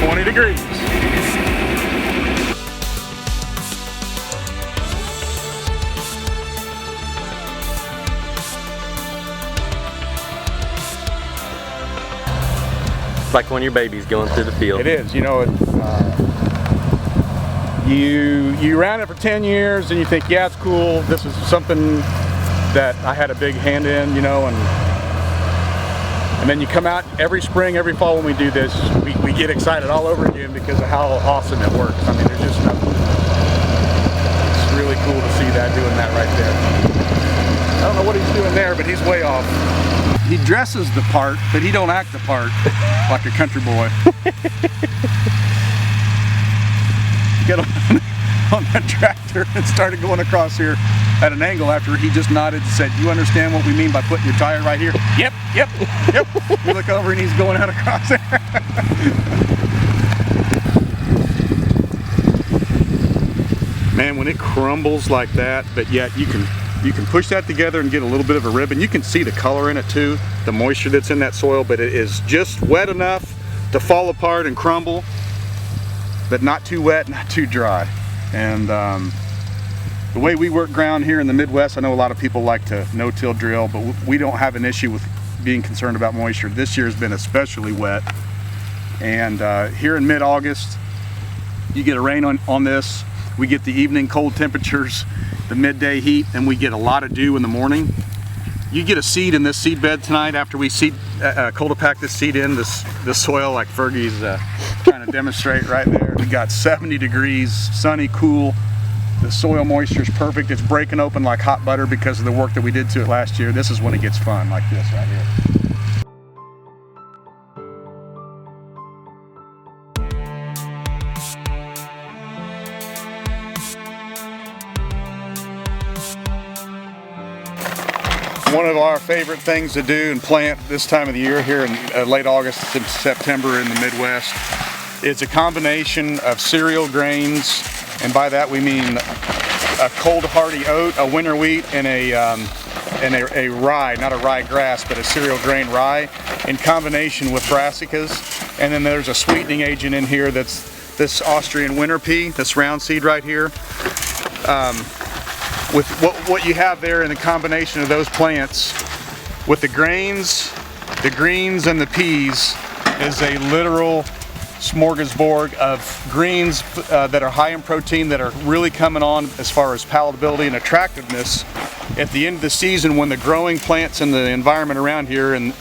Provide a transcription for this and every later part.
20 degrees. It's like one of your babies going through the field. It is, you know, you ran it for 10 years and you think, yeah, it's cool. This is something that I had a big hand in, you know, and then you come out every spring, every fall when we do this, we get excited all over again because of how awesome it works. I mean, there's just nothing. It's really cool to see that, doing that right there. I don't know what he's doing there, but he's way off. He dresses the part, but he don't act the part like a country boy. Get on that tractor and started going across here at an angle after he just nodded and said, "You understand what we mean by putting your tire right here?" Yep, yep, yep. We look over and he's going out across there. Man, when it crumbles like that, but yet you can push that together and get a little bit of a ribbon. You can see the color in it too, the moisture that's in that soil, but it is just wet enough to fall apart and crumble, but not too wet, not too dry. And the way we work ground here in the Midwest, I know a lot of people like to no-till drill, but we don't have an issue with being concerned about moisture. This year has been especially wet. And here in mid-August, you get a rain on this. We get the evening cold temperatures, the midday heat, and we get a lot of dew in the morning. You get a seed in this seed bed tonight after we seed, pack this seed in this soil like Fergie's trying to demonstrate right there. We got 70 degrees, sunny, cool. The soil moisture is perfect. It's breaking open like hot butter because of the work that we did to it last year. This is when it gets fun, like this right here. One of our favorite things to do and plant this time of the year here in late August and September in the Midwest is a combination of cereal grains, and by that we mean a cold hardy oat, a winter wheat, and a rye, not a rye grass, but a cereal grain rye in combination with brassicas. And then there's a sweetening agent in here that's this Austrian winter pea, this round seed right here. With what you have there in the combination of those plants with the grains, the greens, and the peas is a literal smorgasbord of greens that are high in protein, that are really coming on as far as palatability and attractiveness at the end of the season when the growing plants in the environment around here and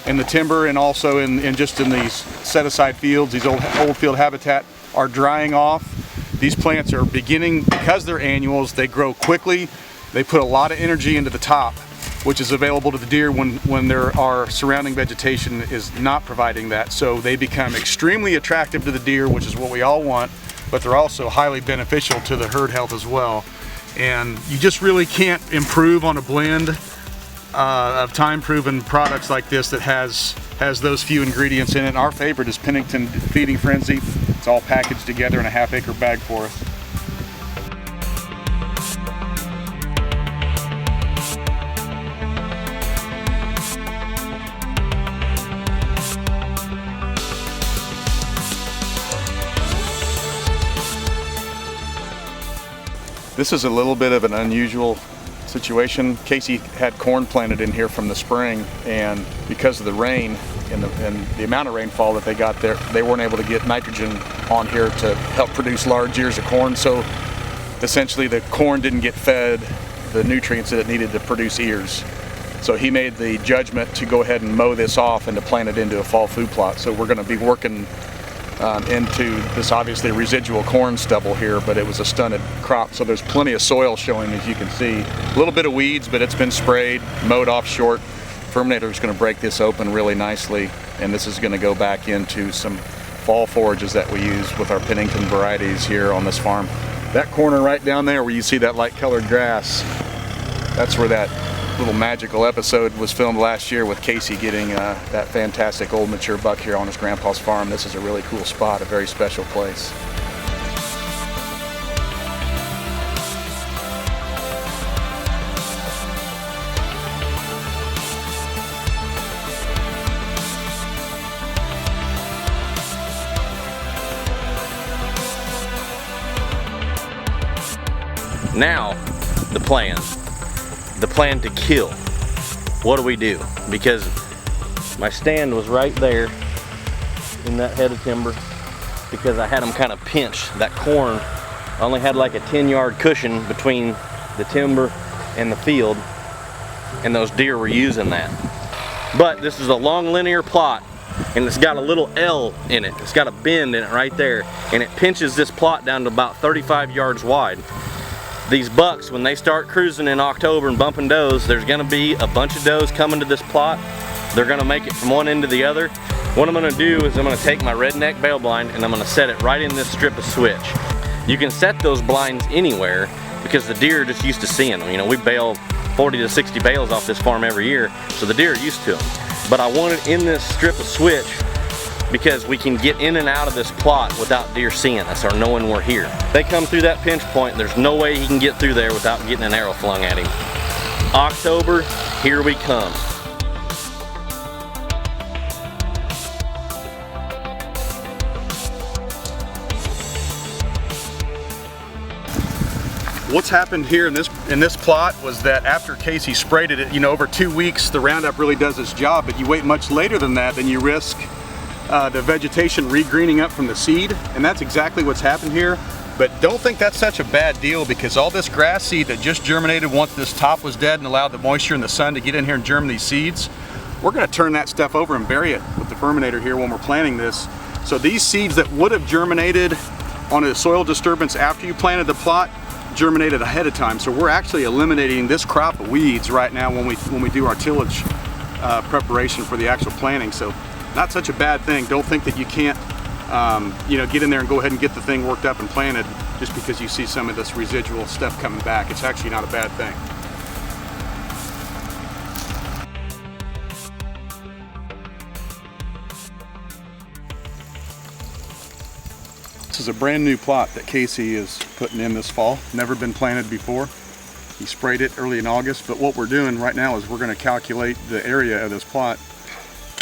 in the timber and also in just in these set aside fields, these old field habitat, are drying off. These plants are beginning, because they're annuals, they grow quickly, they put a lot of energy into the top, which is available to the deer when there are surrounding vegetation is not providing that. So they become extremely attractive to the deer, which is what we all want, but they're also highly beneficial to the herd health as well. And you just really can't improve on a blend of time-proven products like this that has those few ingredients in it. And our favorite is Pennington Feeding Frenzy. It's all packaged together in a half-acre bag for us. This is a little bit of an unusual situation. Casey had corn planted in here from the spring, and because of the rain and the amount of rainfall that they got there, they weren't able to get nitrogen on here to help produce large ears of corn. So essentially the corn didn't get fed the nutrients that it needed to produce ears. So he made the judgment to go ahead and mow this off and to plant it into a fall food plot. So we're going to be working into this obviously residual corn stubble here, but it was a stunted crop, so there's plenty of soil showing, as you can see. A little bit of weeds, but it's been sprayed, mowed off short. Firminator is going to break this open really nicely, and this is going to go back into some fall forages that we use with our Pennington varieties here on this farm. That corner right down there where you see that light colored grass, that's where that little magical episode was filmed last year with Casey getting that fantastic old mature buck here on his grandpa's farm. This is a really cool spot, a very special place. Now, the plan to kill. What do we do? Because my stand was right there in that head of timber, because I had them kind of pinch that corn. I only had like a 10-yard cushion between the timber and the field, and those deer were using that. But this is a long linear plot, and it's got a little L in it. It's got a bend in it right there, and it pinches this plot down to about 35 yards wide. These bucks, when they start cruising in October and bumping does, there's gonna be a bunch of does coming to this plot. They're gonna make it from one end to the other. What I'm gonna do is I'm gonna take my Redneck Bale Blind and I'm gonna set it right in this strip of switch. You can set those blinds anywhere because the deer are just used to seeing them. You know, we bale 40 to 60 bales off this farm every year, so the deer are used to them. But I want it in this strip of switch because we can get in and out of this plot without deer seeing us or knowing we're here. They come through that pinch point, there's no way he can get through there without getting an arrow flung at him. October, here we come. What's happened here in this plot was that after Casey sprayed it, you know, over 2 weeks, the Roundup really does its job, but you wait much later than that, then you risk the vegetation regreening up from the seed, and that's exactly what's happened here. But don't think that's such a bad deal, because all this grass seed that just germinated once this top was dead and allowed the moisture and the sun to get in here and germ these seeds, we're going to turn that stuff over and bury it with the Firminator here when we're planting this. So these seeds that would have germinated on a soil disturbance after you planted the plot germinated ahead of time. So we're actually eliminating this crop of weeds right now when we do our tillage preparation for the actual planting. So not such a bad thing. Don't think that you can't you know, get in there and go ahead and get the thing worked up and planted just because you see some of this residual stuff coming back. It's actually not a bad thing. This is a brand new plot that Casey is putting in this fall. Never been planted before. He sprayed it early in August, but what we're doing right now is we're going to calculate the area of this plot,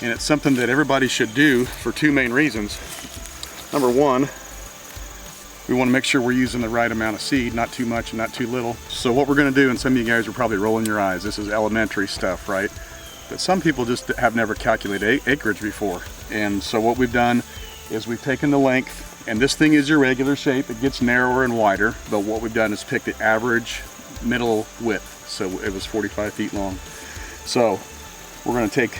and it's something that everybody should do for two main reasons. Number one, we want to make sure we're using the right amount of seed, not too much and not too little. So what we're going to do, and some of you guys are probably rolling your eyes, this is elementary stuff, right? But some people just have never calculated acreage before. And so what we've done is we've taken the length, and this thing is your regular shape. It gets narrower and wider, but what we've done is pick the average middle width. So it was 45 feet long. So we're going to take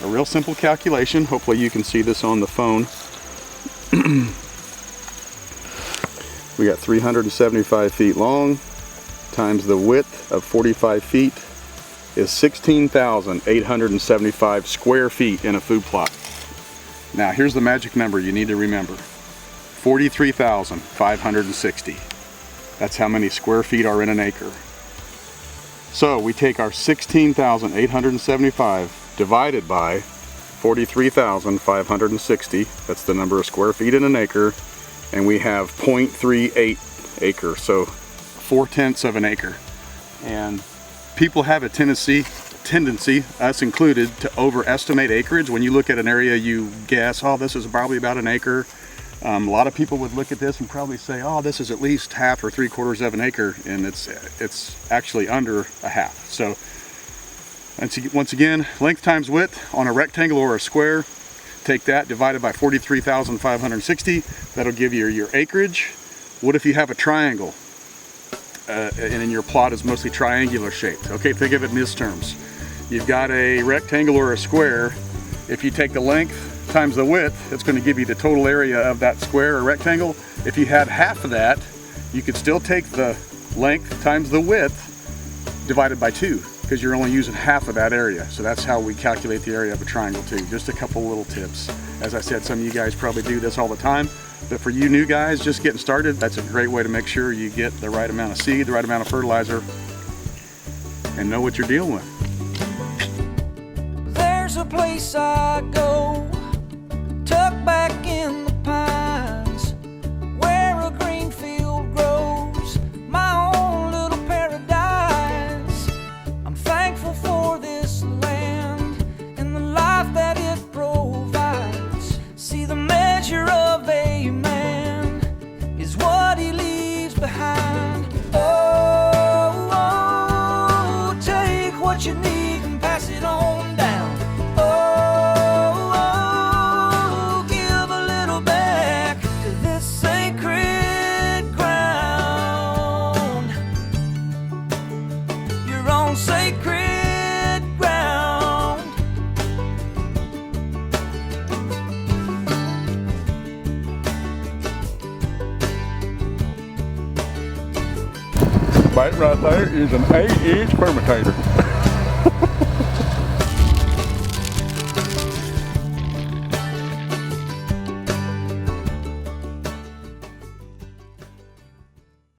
a real simple calculation. Hopefully you can see this on the phone. We got 375 feet long times the width of 45 feet is 16,875 square feet in a food plot. Now here's the magic number you need to remember. 43,560. That's how many square feet are in an acre. So we take our 16,875 divided by 43,560. That's the number of square feet in an acre, and we have 0.38 acre, so 4/10 of an acre. And people have a tendency, us included, to overestimate acreage. When you look at an area, you guess, oh, this is probably about an acre. A lot of people would look at this and probably say, oh, this is at least half or 3/4 of an acre, and it's actually under a half. So once again, length times width on a rectangle or a square, take that divided by 43,560, that'll give you your acreage. What if you have a triangle and in your plot is mostly triangular shaped? Okay, think of it in these terms. You've got a rectangle or a square. If you take the length times the width, it's going to give you the total area of that square or rectangle. If you had half of that, you could still take the length times the width divided by 2, because you're only using half of that area. So that's how we calculate the area of a triangle too. Just a couple little tips. As I said, some of you guys probably do this all the time, but for you new guys just getting started, that's a great way to make sure you get the right amount of seed, the right amount of fertilizer, and know what you're dealing with. There's a place I go, tucked back in the pines, where a green field grows, my own little paradise. I'm thankful for this land and the life that it provides. See, the measure of a man is what he leaves behind. Oh, right there is an 8-inch Firminator.